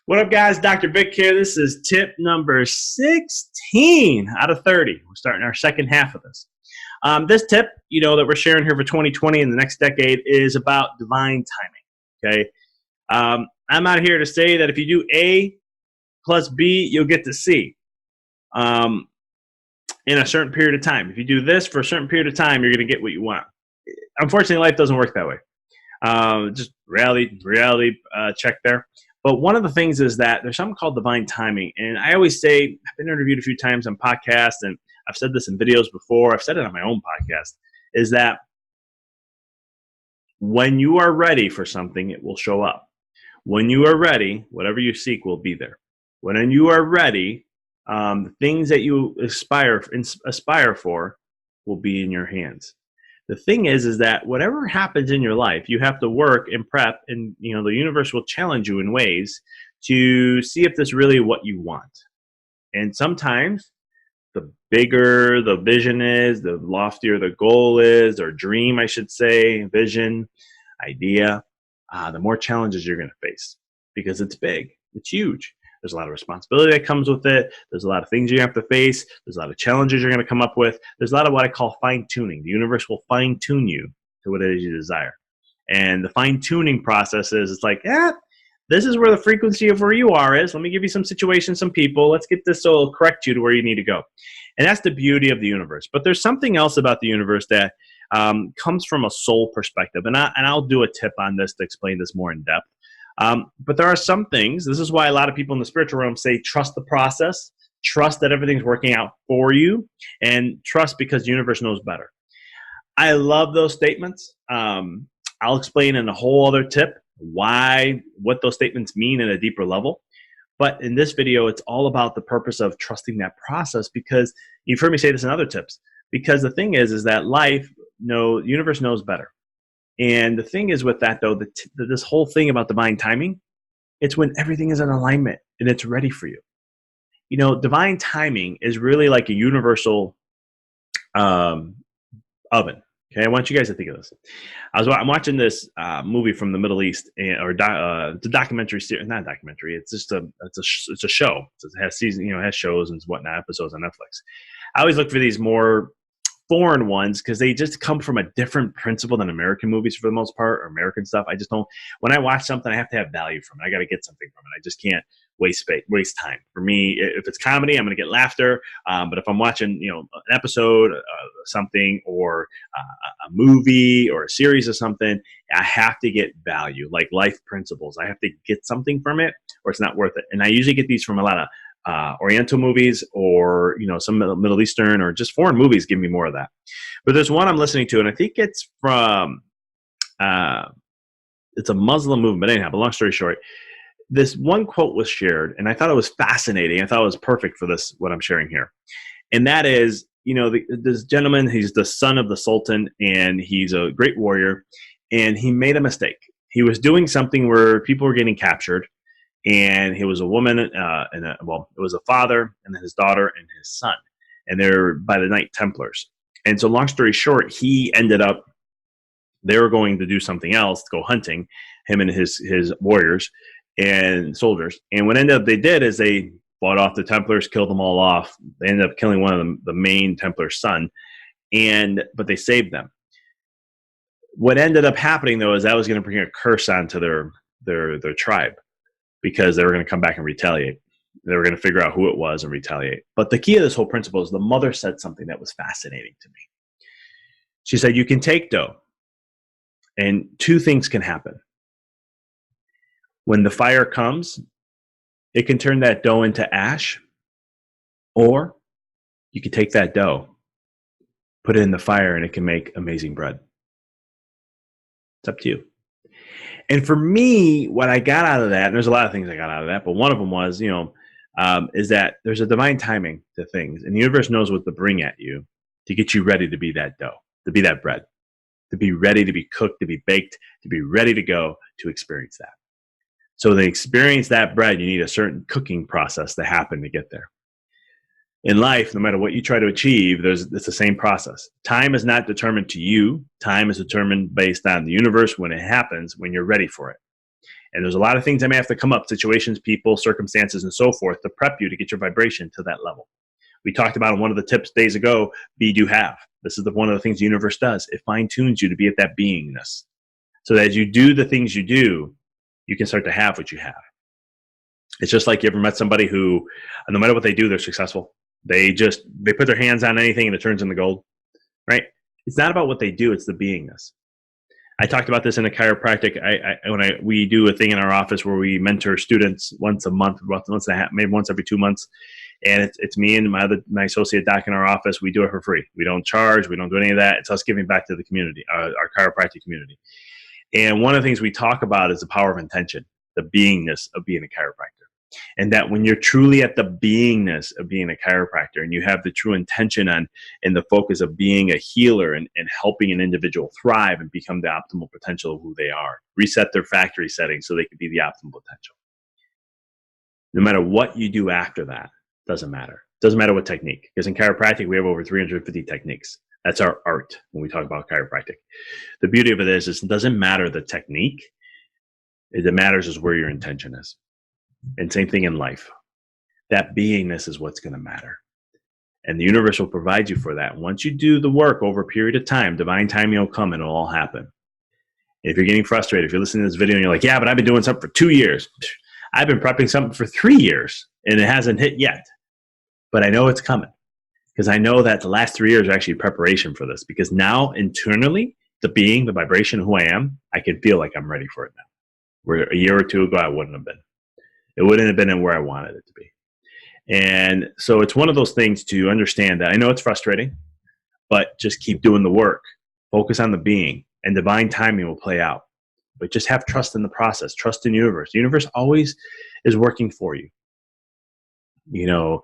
What up, guys? Dr. Vic here. This is tip number 16 out of 30. We're starting our second half of this. This tip, that we're sharing here for 2020 and the next decade is about divine timing. Okay. I'm out here to say that if you do A plus B, you'll get to C in a certain period of time. If you do this for a certain period of time, you're going to get what you want. Unfortunately, life doesn't work that way. Just reality check there. But one of the things is that there's something called divine timing. And I always say, I've been interviewed a few times on podcasts, and I've said this in videos before. I've said it on my own podcast, is that when you are ready for something, it will show up. When you are ready, whatever you seek will be there. When you are ready, the things that you aspire for will be in your hands. The thing is that whatever happens in your life, you have to work and prep, and the universe will challenge you in ways to see if this really what you want. And sometimes the bigger the vision is, the loftier the goal is, or dream, I should say, vision, idea, the more challenges you're going to face because it's big, it's huge. There's a lot of responsibility that comes with it. There's a lot of things you have to face. There's a lot of challenges you're going to come up with. There's a lot of what I call fine-tuning. The universe will fine-tune you to what it is you desire. And the fine-tuning process is, it's like, this is where the frequency of where you are is. Let me give you some situations, some people. Let's get this so it'll correct you to where you need to go. And that's the beauty of the universe. But there's something else about the universe that comes from a soul perspective. And I'll do a tip on this to explain this more in depth. But there are some things, this is why a lot of people in the spiritual realm say, trust the process, trust that everything's working out for you, and trust because the universe knows better. I love those statements. I'll explain in a whole other tip what those statements mean at a deeper level. But in this video, it's all about the purpose of trusting that process, because you've heard me say this in other tips, because the thing is that the universe knows better. And the thing is with that, though, this whole thing about divine timing, it's when everything is in alignment and it's ready for you. Divine timing is really like a universal oven. Okay, I want you guys to think of this. I'm watching this movie from the Middle East, it's a documentary series, not a documentary. It's just it's a show. It has season, it has shows and whatnot, episodes on Netflix. I always look for these more foreign ones because they just come from a different principle than American movies for the most part, or American stuff. I just don't, when I watch something, I have to have value from it. I got to get something from it. I just can't waste time. For me, if it's comedy, I'm going to get laughter. But if I'm watching, an episode of something, or a movie or a series of something, I have to get value, like life principles. I have to get something from it or it's not worth it. And I usually get these from a lot of Oriental movies, or some Middle Eastern or just foreign movies give me more of that. But there's one I'm listening to, and I think it's from it's a Muslim movement. Anyhow, but long story short, this one quote was shared, and I thought it was fascinating. I thought it was perfect for what I'm sharing here, and that is, this gentleman, he's the son of the Sultan, and he's a great warrior, and he made a mistake. He was doing something where people were getting captured. And he was a woman, it was a father, and then his daughter and his son. And they're by the Knight Templars. And so long story short, they were going to do something else, go hunting, him and his warriors and soldiers. And what they did is they fought off the Templars, killed them all off. They ended up killing one of them, the main Templar's son, but they saved them. What ended up happening, though, is that was going to bring a curse onto their tribe, because they were going to come back and retaliate. They were going to figure out who it was and retaliate. But the key of this whole principle is the mother said something that was fascinating to me. She said, you can take dough, and two things can happen. When the fire comes, it can turn that dough into ash, or you can take that dough, put it in the fire, and it can make amazing bread. It's up to you. And for me, what I got out of that, and there's a lot of things I got out of that, but one of them was, is that there's a divine timing to things, and the universe knows what to bring at you to get you ready to be that dough, to be that bread, to be ready to be cooked, to be baked, to be ready to go to experience that. So to experience that bread, you need a certain cooking process to happen to get there. In life, no matter what you try to achieve, it's the same process. Time is not determined to you. Time is determined based on the universe when it happens, when you're ready for it. And there's a lot of things that may have to come up, situations, people, circumstances, and so forth, to prep you to get your vibration to that level. We talked about in one of the tips days ago, be, do, have. This is one of the things the universe does. It fine-tunes you to be at that beingness. So that as you do the things you do, you can start to have what you have. It's just like, you ever met somebody who, no matter what they do, they're successful. They put their hands on anything and it turns into gold, right? It's not about what they do, it's the beingness. I talked about this in a chiropractic. We do a thing in our office where we mentor students once a month, once and a half, maybe once every 2 months. And it's me and my associate doc in our office. We do it for free. We don't charge. We don't do any of that. It's us giving back to the community, our chiropractic community. And one of the things we talk about is the power of intention, the beingness of being a chiropractor. And that when you're truly at the beingness of being a chiropractor, and you have the true intention on and the focus of being a healer and helping an individual thrive and become the optimal potential of who they are, reset their factory settings so they can be the optimal potential. No matter what you do after that, doesn't matter. Doesn't matter what technique, because in chiropractic, we have over 350 techniques. That's our art when we talk about chiropractic. The beauty of it is it doesn't matter the technique. It matters is where your intention is. And same thing in life. That beingness is what's going to matter. And the universe will provide you for that. Once you do the work over a period of time, divine timing will come and it'll all happen. If you're getting frustrated, if you're listening to this video and you're like, yeah, but I've been doing something for 2 years. I've been prepping something for 3 years and it hasn't hit yet. But I know it's coming, because I know that the last 3 years are actually preparation for this, because now internally, the vibration of who I am, I can feel like I'm ready for it now. Where a year or two ago, I wouldn't have been. It wouldn't have been in where I wanted it to be. And so it's one of those things to understand that I know it's frustrating, but just keep doing the work. Focus on the being, and divine timing will play out. But just have trust in the process. Trust in the universe. The universe always is working for you. You know,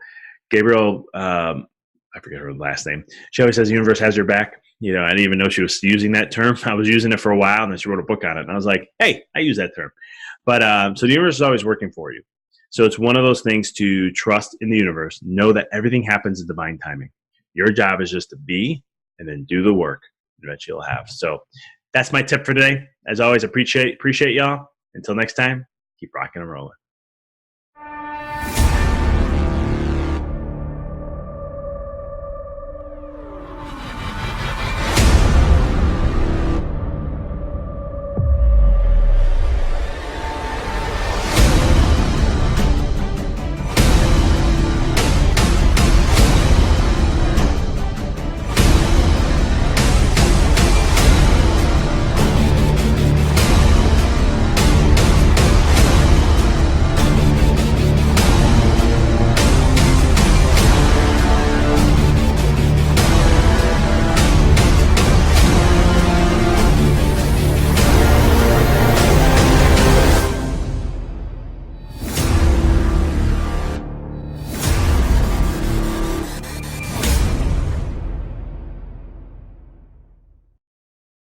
Gabriel, I forget her last name. She always says the universe has your back. You know, I didn't even know she was using that term. I was using it for a while, and then she wrote a book on it. And I was like, hey, I use that term. But so the universe is always working for you. So it's one of those things to trust in the universe. Know that everything happens in divine timing. Your job is just to be and then do the work that you'll have. So that's my tip for today. As always, appreciate y'all. Until next time, keep rocking and rolling.